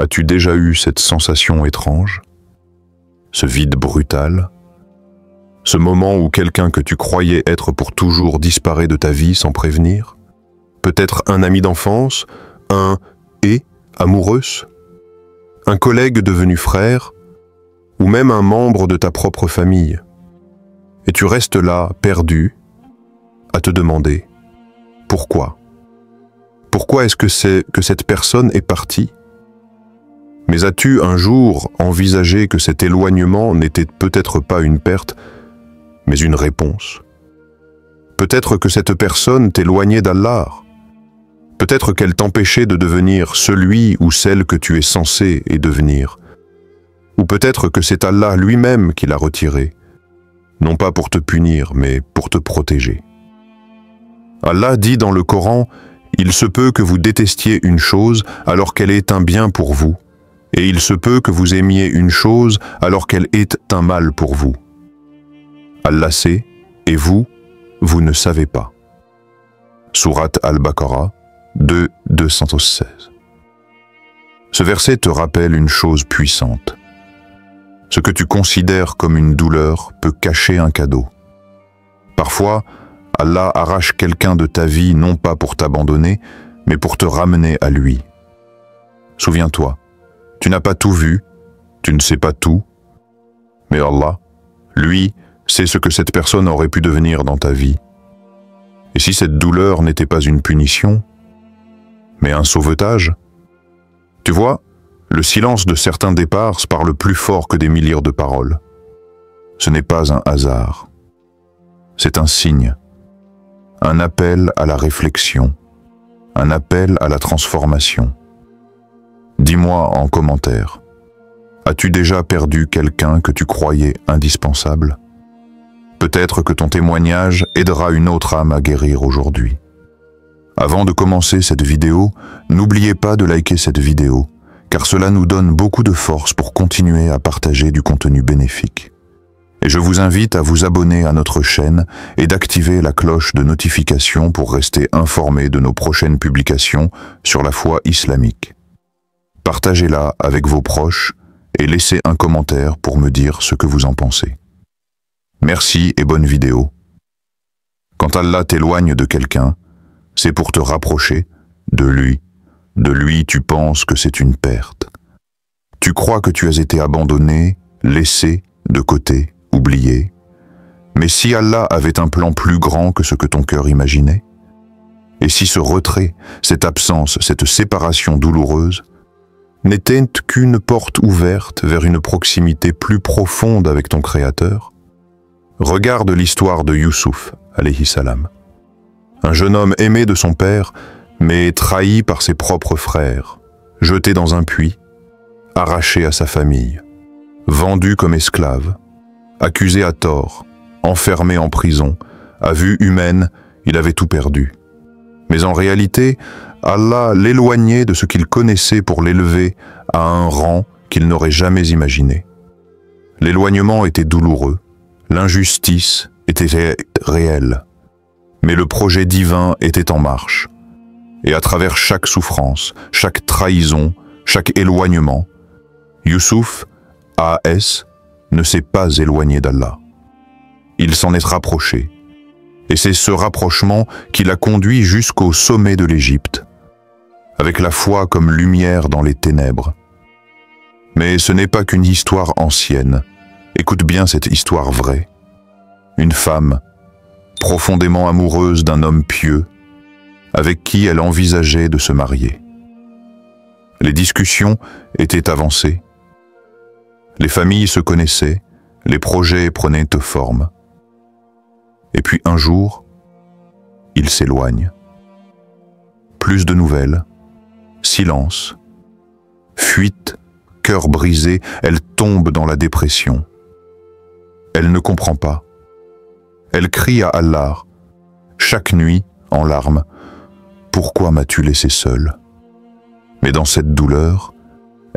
As-tu déjà eu cette sensation étrange? Ce vide brutal? Ce moment où quelqu'un que tu croyais être pour toujours disparaît de ta vie sans prévenir? Peut-être un ami d'enfance, un « et » amoureuse, un collègue devenu frère, ou même un membre de ta propre famille. Et tu restes là, perdu, à te demander « Pourquoi ? Pourquoi est-ce que cette personne est partie ?» Mais as-tu un jour envisagé que cet éloignement n'était peut-être pas une perte, mais une réponse? Peut-être que cette personne t'éloignait d'Allah. Peut-être qu'elle t'empêchait de devenir celui ou celle que tu es censé et devenir. Ou peut-être que c'est Allah lui-même qui l'a retirée, non pas pour te punir, mais pour te protéger. Allah dit dans le Coran, « Il se peut que vous détestiez une chose alors qu'elle est un bien pour vous, et il se peut que vous aimiez une chose alors qu'elle est un mal pour vous. Allah sait, et vous, vous ne savez pas. » Sourate Al-Baqarah 2:216. Ce verset te rappelle une chose puissante. Ce que tu considères comme une douleur peut cacher un cadeau. Parfois, Allah arrache quelqu'un de ta vie non pas pour t'abandonner, mais pour te ramener à lui. Souviens-toi, tu n'as pas tout vu, tu ne sais pas tout, mais Allah, lui, sait ce que cette personne aurait pu devenir dans ta vie. Et si cette douleur n'était pas une punition, mais un sauvetage? Tu vois, le silence de certains départs parle plus fort que des milliers de paroles. Ce n'est pas un hasard. C'est un signe, un appel à la réflexion, un appel à la transformation. Dis-moi en commentaire, as-tu déjà perdu quelqu'un que tu croyais indispensable? Peut-être que ton témoignage aidera une autre âme à guérir aujourd'hui. Avant de commencer cette vidéo, n'oubliez pas de liker cette vidéo, car cela nous donne beaucoup de force pour continuer à partager du contenu bénéfique. Et je vous invite à vous abonner à notre chaîne et d'activer la cloche de notification pour rester informé de nos prochaines publications sur la foi islamique. Partagez-la avec vos proches et laissez un commentaire pour me dire ce que vous en pensez. Merci et bonne vidéo. Quand Allah t'éloigne de quelqu'un, c'est pour te rapprocher de lui. De lui, tu penses que c'est une perte. Tu crois que tu as été abandonné, laissé, de côté, oublié. Mais si Allah avait un plan plus grand que ce que ton cœur imaginait? Et si ce retrait, cette absence, cette séparation douloureuse n'était qu'une porte ouverte vers une proximité plus profonde avec ton Créateur? Regarde l'histoire de Youssouf, alayhi salam. Un jeune homme aimé de son père, mais trahi par ses propres frères, jeté dans un puits, arraché à sa famille, vendu comme esclave, accusé à tort, enfermé en prison, à vue humaine, il avait tout perdu. Mais en réalité, Allah l'éloignait de ce qu'il connaissait pour l'élever à un rang qu'il n'aurait jamais imaginé. L'éloignement était douloureux, l'injustice était réelle, mais le projet divin était en marche. Et à travers chaque souffrance, chaque trahison, chaque éloignement, Youssouf, A.S., ne s'est pas éloigné d'Allah. Il s'en est rapproché. Et c'est ce rapprochement qui l'a conduit jusqu'au sommet de l'Égypte, avec la foi comme lumière dans les ténèbres. Mais ce n'est pas qu'une histoire ancienne. Écoute bien cette histoire vraie. Une femme, profondément amoureuse d'un homme pieux, avec qui elle envisageait de se marier. Les discussions étaient avancées. Les familles se connaissaient, les projets prenaient forme. Et puis un jour, il s'éloigne. Plus de nouvelles, silence, fuite, cœur brisé, elle tombe dans la dépression. Elle ne comprend pas. Elle crie à Allah, chaque nuit, en larmes, « Pourquoi m'as-tu laissé seule ?» Mais dans cette douleur,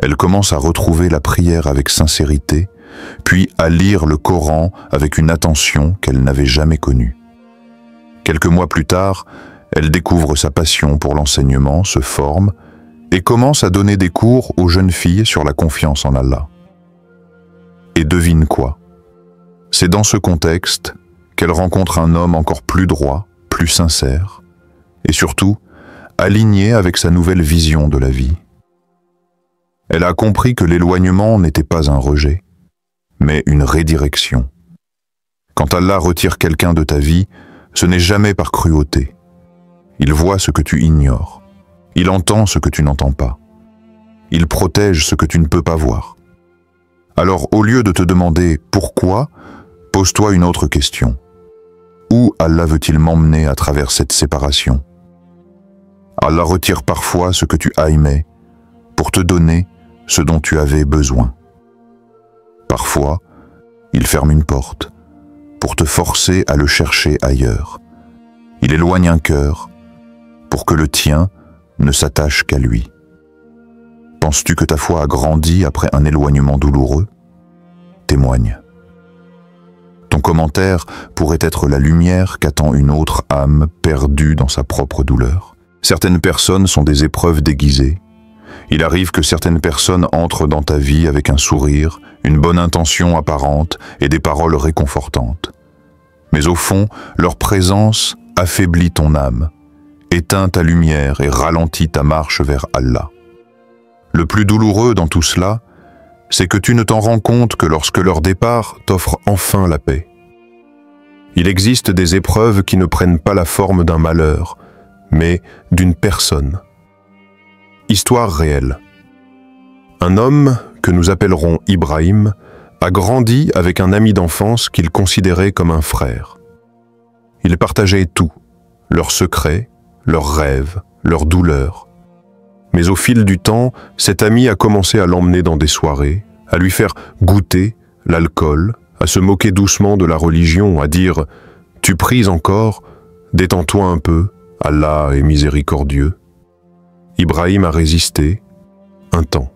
elle commence à retrouver la prière avec sincérité, puis à lire le Coran avec une attention qu'elle n'avait jamais connue. Quelques mois plus tard, elle découvre sa passion pour l'enseignement, se forme et commence à donner des cours aux jeunes filles sur la confiance en Allah. Et devine quoi? C'est dans ce contexte qu'elle rencontre un homme encore plus droit, plus sincère, et surtout aligné avec sa nouvelle vision de la vie. Elle a compris que l'éloignement n'était pas un rejet, mais une redirection. Quand Allah retire quelqu'un de ta vie, ce n'est jamais par cruauté. Il voit ce que tu ignores. Il entend ce que tu n'entends pas. Il protège ce que tu ne peux pas voir. Alors, au lieu de te demander « pourquoi ?», pose-toi une autre question. Où Allah veut-il m'emmener à travers cette séparation? Allah retire parfois ce que tu aimais pour te donner ce dont tu avais besoin. Parfois, il ferme une porte pour te forcer à le chercher ailleurs. Il éloigne un cœur pour que le tien ne s'attache qu'à lui. Penses-tu que ta foi a grandi après un éloignement douloureux? Témoigne. Ton commentaire pourrait être la lumière qu'attend une autre âme perdue dans sa propre douleur. Certaines personnes sont des épreuves déguisées. Il arrive que certaines personnes entrent dans ta vie avec un sourire, une bonne intention apparente et des paroles réconfortantes. Mais au fond, leur présence affaiblit ton âme, éteint ta lumière et ralentit ta marche vers Allah. Le plus douloureux dans tout cela, c'est que tu ne t'en rends compte que lorsque leur départ t'offre enfin la paix. Il existe des épreuves qui ne prennent pas la forme d'un malheur, mais d'une personne. Histoire réelle. Un homme, que nous appellerons Ibrahim, a grandi avec un ami d'enfance qu'il considérait comme un frère. Ils partageaient tout, leurs secrets, leurs rêves, leurs douleurs. Mais au fil du temps, cet ami a commencé à l'emmener dans des soirées, à lui faire goûter l'alcool, à se moquer doucement de la religion, à dire « Tu pries encore, détends-toi un peu, Allah est miséricordieux ». Ibrahim a résisté, un temps.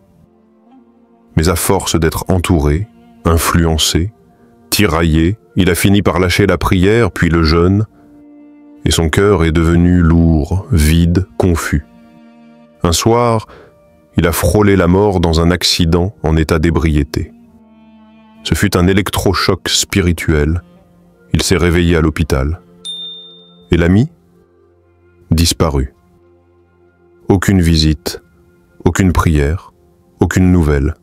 Mais à force d'être entouré, influencé, tiraillé, il a fini par lâcher la prière puis le jeûne, et son cœur est devenu lourd, vide, confus. Un soir, il a frôlé la mort dans un accident en état d'ébriété. Ce fut un électrochoc spirituel. Il s'est réveillé à l'hôpital. Et l'ami? Disparu. Aucune visite, aucune prière, aucune nouvelle.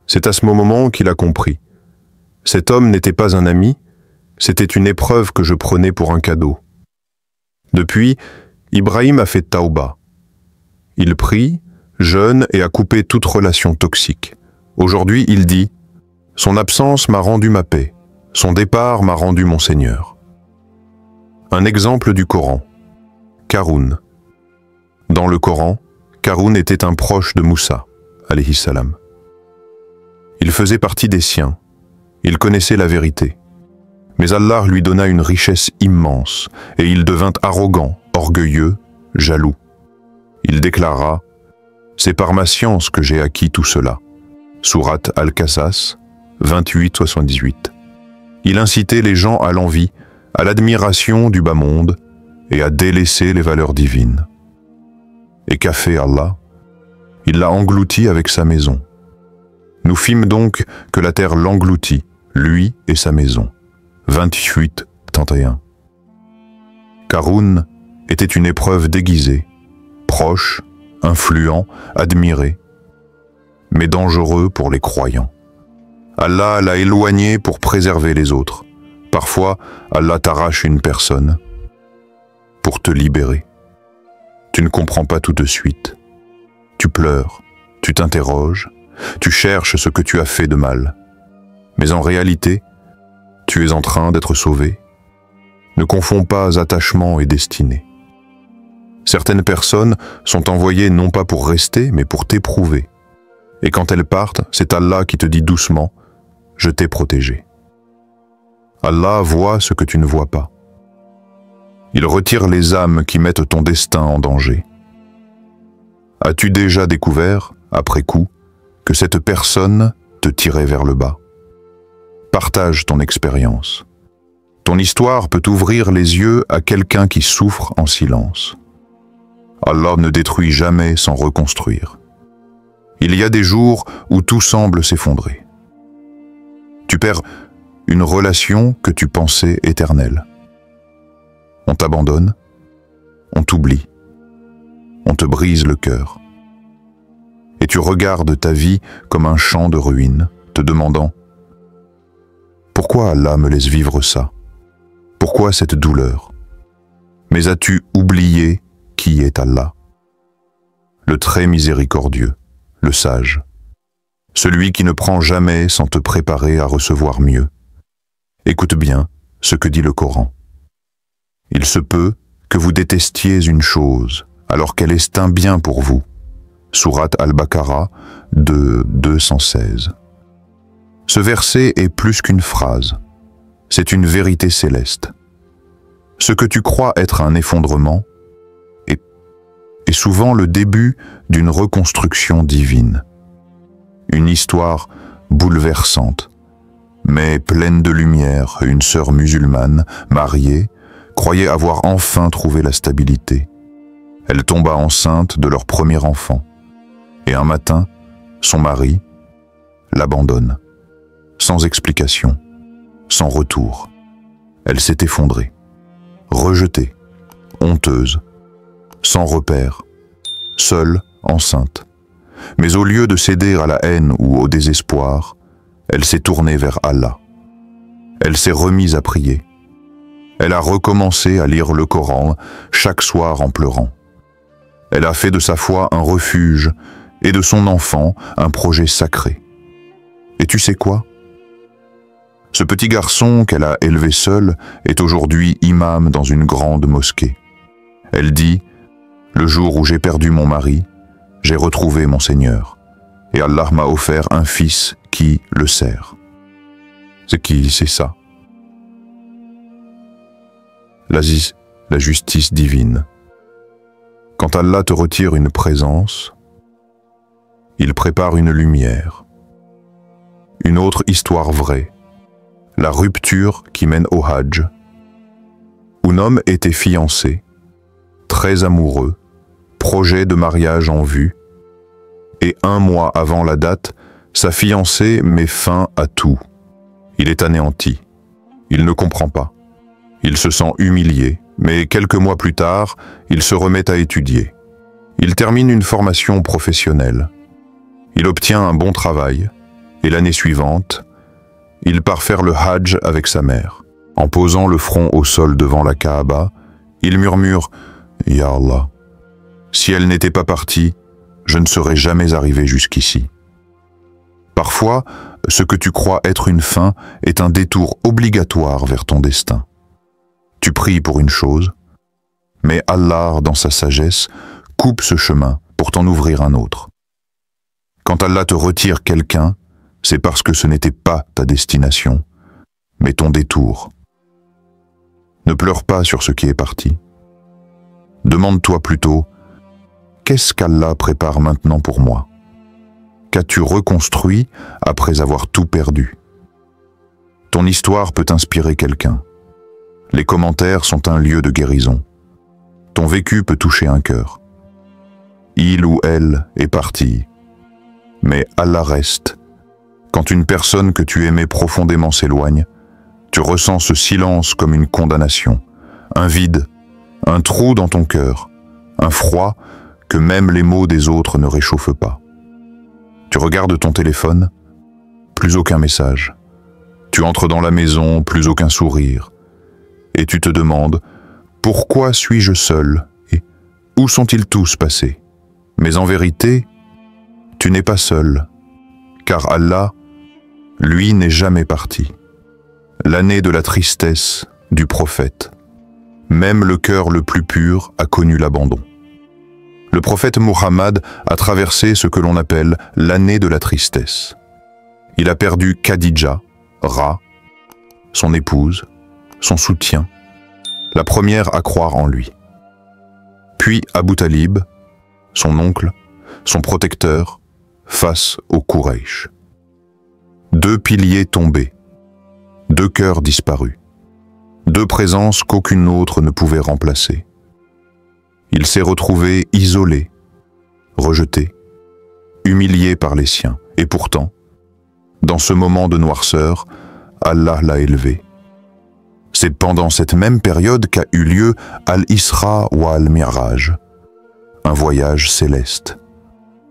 C'est à ce moment qu'il a compris. Cet homme n'était pas un ami, c'était une épreuve que je prenais pour un cadeau. Depuis, Ibrahim a fait tauba. Il prie, jeûne et a coupé toute relation toxique. Aujourd'hui, il dit « Son absence m'a rendu ma paix, son départ m'a rendu mon Seigneur ». Un exemple du Coran. Qaroun. Dans le Coran, Qaroun était un proche de Moussa, alayhi salam. Il faisait partie des siens, il connaissait la vérité. Mais Allah lui donna une richesse immense, et il devint arrogant, orgueilleux, jaloux. Il déclara « C'est par ma science que j'ai acquis tout cela ». Sourate Al-Qasas, 28-78. Il incitait les gens à l'envie, à l'admiration du bas monde et à délaisser les valeurs divines. Et qu'a fait Allah? Il l'a englouti avec sa maison. Nous fîmes donc que la terre l'engloutit, lui et sa maison. 28-31. Qaroun était une épreuve déguisée, proche, influent, admiré, mais dangereux pour les croyants. Allah l'a éloigné pour préserver les autres. Parfois, Allah t'arrache une personne pour te libérer. Tu ne comprends pas tout de suite. Tu pleures, tu t'interroges, tu cherches ce que tu as fait de mal. Mais en réalité, tu es en train d'être sauvé. Ne confonds pas attachement et destinée. Certaines personnes sont envoyées non pas pour rester, mais pour t'éprouver. Et quand elles partent, c'est Allah qui te dit doucement « Je t'ai protégé ». Allah voit ce que tu ne vois pas. Il retire les âmes qui mettent ton destin en danger. As-tu déjà découvert, après coup, que cette personne te tirait vers le bas? Partage ton expérience. Ton histoire peut ouvrir les yeux à quelqu'un qui souffre en silence. Allah ne détruit jamais sans reconstruire. Il y a des jours où tout semble s'effondrer. Tu perds une relation que tu pensais éternelle. On t'abandonne, on t'oublie, on te brise le cœur. Et tu regardes ta vie comme un champ de ruines, te demandant « Pourquoi Allah me laisse vivre ça? Pourquoi cette douleur? Mais as-tu oublié qui est Allah? Le très miséricordieux, le sage, celui qui ne prend jamais sans te préparer à recevoir mieux. Écoute bien ce que dit le Coran. Il se peut que vous détestiez une chose alors qu'elle est un bien pour vous. Sourate Al-Baqarah 216. Ce verset est plus qu'une phrase. C'est une vérité céleste. Ce que tu crois être un effondrement est souvent le début d'une reconstruction divine. Une histoire bouleversante, mais pleine de lumière. Une sœur musulmane, mariée, croyait avoir enfin trouvé la stabilité. Elle tomba enceinte de leur premier enfant. Et un matin, son mari l'abandonne, sans explication, sans retour. Elle s'est effondrée, rejetée, honteuse, sans repère, seule, enceinte. Mais au lieu de céder à la haine ou au désespoir, elle s'est tournée vers Allah. Elle s'est remise à prier. Elle a recommencé à lire le Coran chaque soir en pleurant. Elle a fait de sa foi un refuge et de son enfant un projet sacré. Et tu sais quoi? Ce petit garçon qu'elle a élevé seul est aujourd'hui imam dans une grande mosquée. Elle dit « Le jour où j'ai perdu mon mari, j'ai retrouvé mon Seigneur, et Allah m'a offert un fils qui le sert. » C'est qui, c'est ça? La justice divine. Quand Allah te retire une présence, il prépare une lumière. Une autre histoire vraie, la rupture qui mène au Hajj, où un homme était fiancé, très amoureux, projet de mariage en vue, et 1 mois avant la date, sa fiancée met fin à tout. Il est anéanti. Il ne comprend pas. Il se sent humilié, mais quelques mois plus tard, il se remet à étudier. Il termine une formation professionnelle. Il obtient un bon travail, et l'année suivante, il part faire le Hajj avec sa mère. En posant le front au sol devant la Kaaba, il murmure « Ya Allah, si elle n'était pas partie, je ne serais jamais arrivé jusqu'ici. » Parfois, ce que tu crois être une fin est un détour obligatoire vers ton destin. Tu pries pour une chose, mais Allah, dans sa sagesse, coupe ce chemin pour t'en ouvrir un autre. Quand Allah te retire quelqu'un, c'est parce que ce n'était pas ta destination, mais ton détour. Ne pleure pas sur ce qui est parti. Demande-toi plutôt, qu'est-ce qu'Allah prépare maintenant pour moi? Qu'as-tu reconstruit après avoir tout perdu? Ton histoire peut inspirer quelqu'un. Les commentaires sont un lieu de guérison. Ton vécu peut toucher un cœur. Il ou elle est parti, mais Allah reste. Quand une personne que tu aimais profondément s'éloigne, tu ressens ce silence comme une condamnation, un vide, un trou dans ton cœur, un froid que même les mots des autres ne réchauffent pas. Tu regardes ton téléphone, plus aucun message. Tu entres dans la maison, plus aucun sourire. Et tu te demandes, pourquoi suis-je seul et où sont-ils tous passés? Mais en vérité, tu n'es pas seul, car Allah, lui, n'est jamais parti. L'année de la tristesse du prophète, même le cœur le plus pur a connu l'abandon. Le prophète Muhammad a traversé ce que l'on appelle l'année de la tristesse. Il a perdu Khadija, Ra, son épouse, son soutien, la première à croire en lui. Puis Abu Talib, son oncle, son protecteur, face aux Quraysh. 2 piliers tombés, 2 cœurs disparus, 2 présences qu'aucune autre ne pouvait remplacer. Il s'est retrouvé isolé, rejeté, humilié par les siens. Et pourtant, dans ce moment de noirceur, Allah l'a élevé. C'est pendant cette même période qu'a eu lieu Al-Isra wa Al-Mi'raj, un voyage céleste,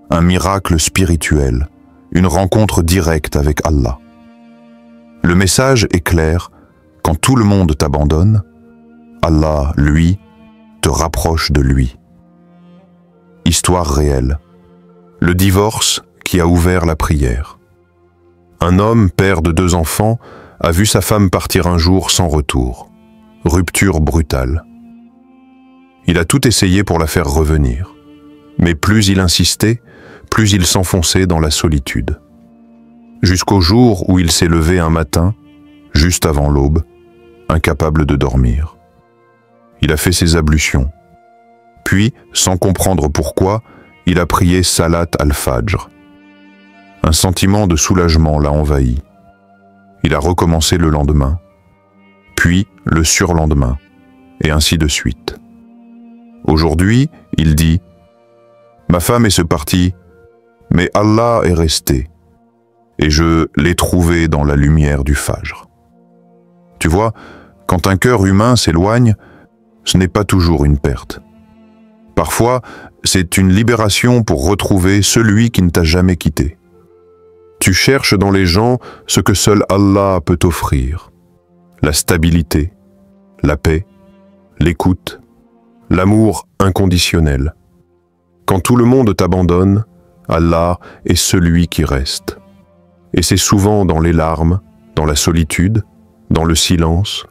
un miracle spirituel, une rencontre directe avec Allah. Le message est clair, quand tout le monde t'abandonne, Allah, lui, te rapproche de lui. Histoire réelle. Le divorce qui a ouvert la prière. Un homme, père de 2 enfants, a vu sa femme partir un jour sans retour. Rupture brutale. Il a tout essayé pour la faire revenir. Mais plus il insistait, plus il s'enfonçait dans la solitude. Jusqu'au jour où il s'est levé un matin, juste avant l'aube, incapable de dormir. Il a fait ses ablutions. Puis, sans comprendre pourquoi, il a prié Salat al-Fajr. Un sentiment de soulagement l'a envahi. Il a recommencé le lendemain, puis le surlendemain, et ainsi de suite. Aujourd'hui, il dit « Ma femme est partie, mais Allah est resté, et je l'ai trouvé dans la lumière du Fajr. » Tu vois, quand un cœur humain s'éloigne, ce n'est pas toujours une perte. Parfois, c'est une libération pour retrouver celui qui ne t'a jamais quitté. Tu cherches dans les gens ce que seul Allah peut t'offrir. La stabilité, la paix, l'écoute, l'amour inconditionnel. Quand tout le monde t'abandonne, Allah est celui qui reste. Et c'est souvent dans les larmes, dans la solitude, dans le silence,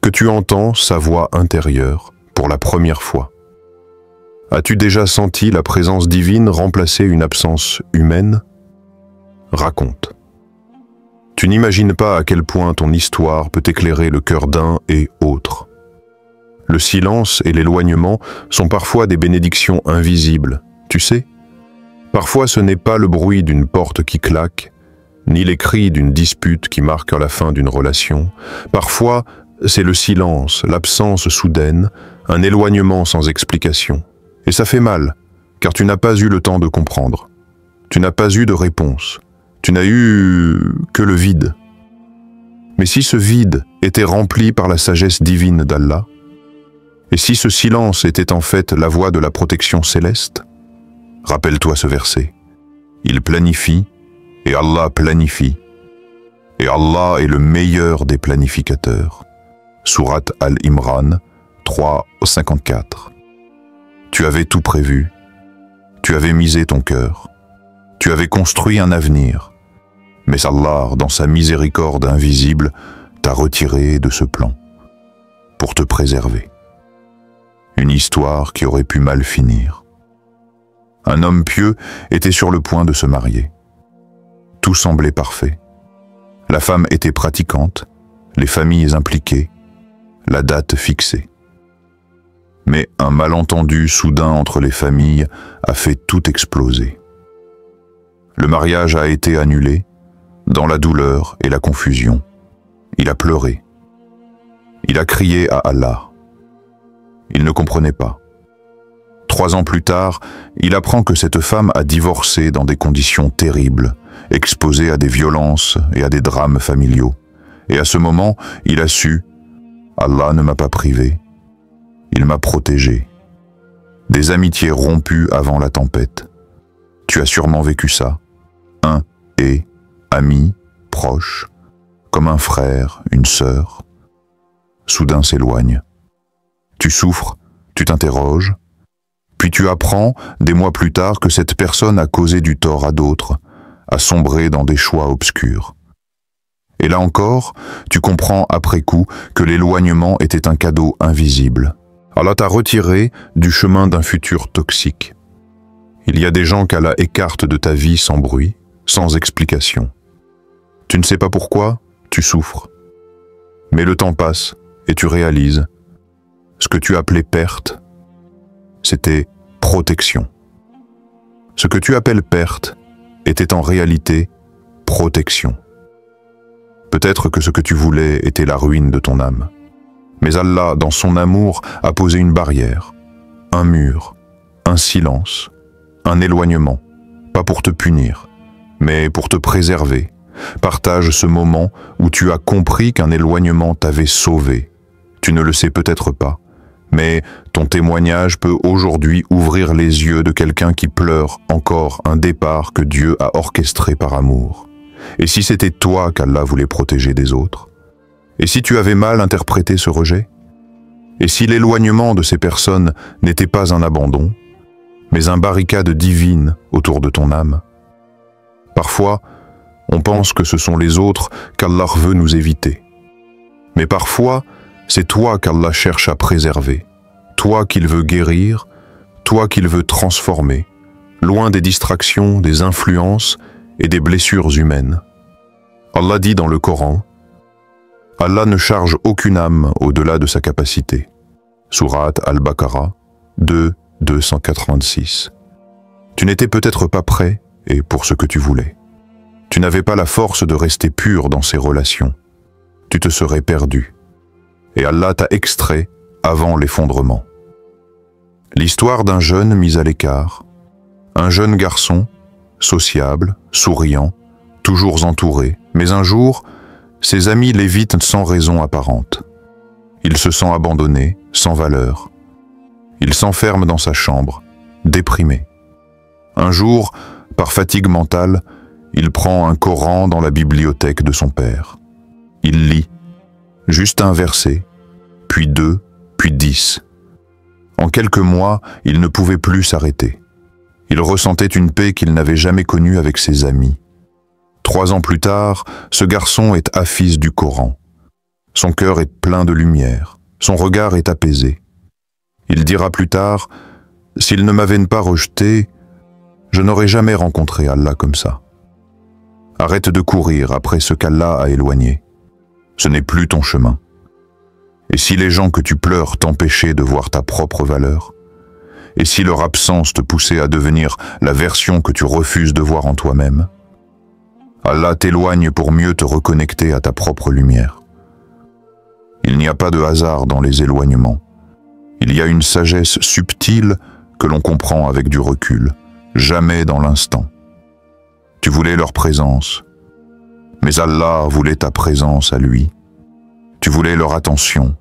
que tu entends sa voix intérieure pour la première fois. As-tu déjà senti la présence divine remplacer une absence humaine ? Raconte. Tu n'imagines pas à quel point ton histoire peut éclairer le cœur d'un et autre. Le silence et l'éloignement sont parfois des bénédictions invisibles, tu sais. Parfois ce n'est pas le bruit d'une porte qui claque, ni les cris d'une dispute qui marque la fin d'une relation. Parfois, c'est le silence, l'absence soudaine, un éloignement sans explication. Et ça fait mal, car tu n'as pas eu le temps de comprendre. Tu n'as pas eu de réponse. Tu n'as eu que le vide. Mais si ce vide était rempli par la sagesse divine d'Allah, et si ce silence était en fait la voie de la protection céleste, rappelle-toi ce verset. Il planifie, et Allah planifie. Et Allah est le meilleur des planificateurs. Sourate Al-Imran 3:54. Tu avais tout prévu. Tu avais misé ton cœur. Tu avais construit un avenir. Mais Allah, dans sa miséricorde invisible, t'a retiré de ce plan pour te préserver. Une histoire qui aurait pu mal finir. Un homme pieux était sur le point de se marier. Tout semblait parfait. La femme était pratiquante, les familles impliquées, la date fixée. Mais un malentendu soudain entre les familles a fait tout exploser. Le mariage a été annulé, dans la douleur et la confusion. Il a pleuré. Il a crié à Allah. Il ne comprenait pas. 3 ans plus tard, il apprend que cette femme a divorcé dans des conditions terribles, exposée à des violences et à des drames familiaux. Et à ce moment, il a su « Allah ne m'a pas privé, il m'a protégé. » Des amitiés rompues avant la tempête. Tu as sûrement vécu ça. Un et ami, proche, comme un frère, une sœur, soudain s'éloigne. Tu souffres, tu t'interroges, puis tu apprends, des mois plus tard, que cette personne a causé du tort à d'autres, a sombré dans des choix obscurs. Et là encore, tu comprends après coup que l'éloignement était un cadeau invisible. Allah t'a retiré du chemin d'un futur toxique. Il y a des gens qu'Allah écarte de ta vie sans bruit, sans explication. Tu ne sais pas pourquoi, tu souffres. Mais le temps passe et tu réalises, ce que tu appelais perte, c'était protection. Ce que tu appelles perte était en réalité protection. Peut-être que ce que tu voulais était la ruine de ton âme. Mais Allah, dans son amour, a posé une barrière, un mur, un silence, un éloignement, pas pour te punir, mais pour te préserver. Partage ce moment où tu as compris qu'un éloignement t'avait sauvé. Tu ne le sais peut-être pas, mais ton témoignage peut aujourd'hui ouvrir les yeux de quelqu'un qui pleure encore un départ que Dieu a orchestré par amour. Et si c'était toi qu'Allah voulait protéger des autres? Et si tu avais mal interprété ce rejet? Et si l'éloignement de ces personnes n'était pas un abandon, mais un barricade divine autour de ton âme? Parfois, on pense que ce sont les autres qu'Allah veut nous éviter. Mais parfois, c'est toi qu'Allah cherche à préserver, toi qu'il veut guérir, toi qu'il veut transformer, loin des distractions, des influences et des blessures humaines. Allah dit dans le Coran, « Allah ne charge aucune âme au-delà de sa capacité. » Sourate Al-Baqarah 2, 286. Tu n'étais peut-être pas prêt et pour ce que tu voulais. Tu n'avais pas la force de rester pur dans ces relations. Tu te serais perdu. Et Allah t'a extrait avant l'effondrement. L'histoire d'un jeune mis à l'écart, un jeune garçon, sociable, souriant, toujours entouré, mais un jour, ses amis l'évitent sans raison apparente. Il se sent abandonné, sans valeur. Il s'enferme dans sa chambre, déprimé. Un jour, par fatigue mentale, il prend un Coran dans la bibliothèque de son père. Il lit, juste un verset, puis 2, puis 10. En quelques mois, il ne pouvait plus s'arrêter. Il ressentait une paix qu'il n'avait jamais connue avec ses amis. 3 ans plus tard, ce garçon est hafiz du Coran. Son cœur est plein de lumière, son regard est apaisé. Il dira plus tard, « S'il ne m'avait pas rejeté, je n'aurais jamais rencontré Allah comme ça. » Arrête de courir après ce qu'Allah a éloigné. Ce n'est plus ton chemin. Et si les gens que tu pleures t'empêchaient de voir ta propre valeur? Et si leur absence te poussait à devenir la version que tu refuses de voir en toi-même? Allah t'éloigne pour mieux te reconnecter à ta propre lumière. Il n'y a pas de hasard dans les éloignements. Il y a une sagesse subtile que l'on comprend avec du recul, jamais dans l'instant. Tu voulais leur présence, mais Allah voulait ta présence à lui. Tu voulais leur attention,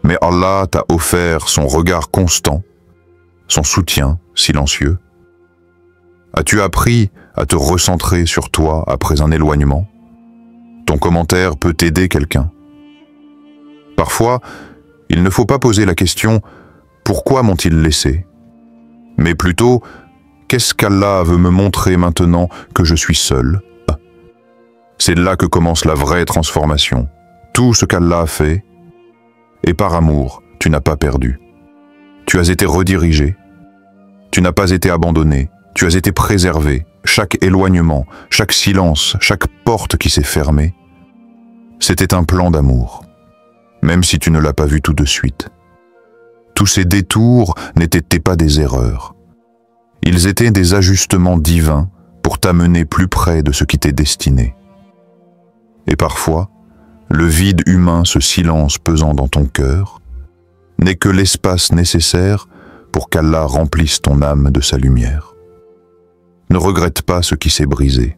mais Allah t'a offert son regard constant, son soutien silencieux. As-tu appris à te recentrer sur toi après un éloignement? Ton commentaire peut aider quelqu'un. Parfois, il ne faut pas poser la question « Pourquoi m'ont-ils laissé ?» mais plutôt « Qu'est-ce qu'Allah veut me montrer maintenant que je suis seul ?» C'est là que commence la vraie transformation. Tout ce qu'Allah a fait, et par amour, tu n'as pas perdu. Tu as été redirigé, tu n'as pas été abandonné, tu as été préservé. Chaque éloignement, chaque silence, chaque porte qui s'est fermée, c'était un plan d'amour, même si tu ne l'as pas vu tout de suite. Tous ces détours n'étaient pas des erreurs. Ils étaient des ajustements divins pour t'amener plus près de ce qui t'est destiné. Et parfois, le vide humain, ce silence pesant dans ton cœur, n'est que l'espace nécessaire pour qu'Allah remplisse ton âme de sa lumière. Ne regrette pas ce qui s'est brisé.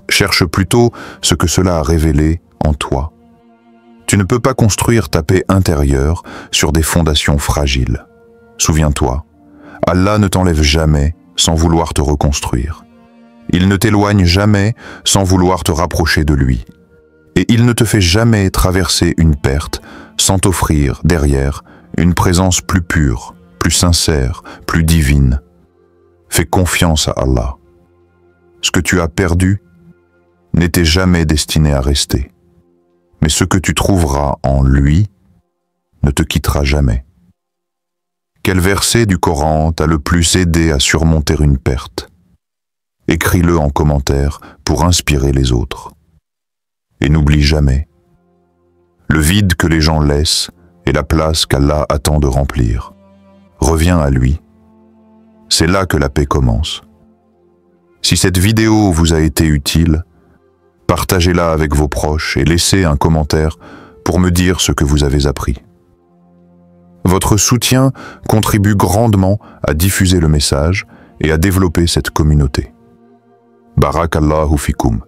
Cherche plutôt ce que cela a révélé en toi. Tu ne peux pas construire ta paix intérieure sur des fondations fragiles. Souviens-toi, Allah ne t'enlève jamais sans vouloir te reconstruire. Il ne t'éloigne jamais sans vouloir te rapprocher de lui. Et il ne te fait jamais traverser une perte sans t'offrir, derrière, une présence plus pure, plus sincère, plus divine. Fais confiance à Allah. Ce que tu as perdu n'était jamais destiné à rester. Mais ce que tu trouveras en lui ne te quittera jamais. Quel verset du Coran t'a le plus aidé à surmonter une perte? Écris-le en commentaire pour inspirer les autres. Et n'oublie jamais, le vide que les gens laissent est la place qu'Allah attend de remplir. Reviens à lui. C'est là que la paix commence. Si cette vidéo vous a été utile, partagez-la avec vos proches et laissez un commentaire pour me dire ce que vous avez appris. Votre soutien contribue grandement à diffuser le message et à développer cette communauté. Barakallahu fikoum.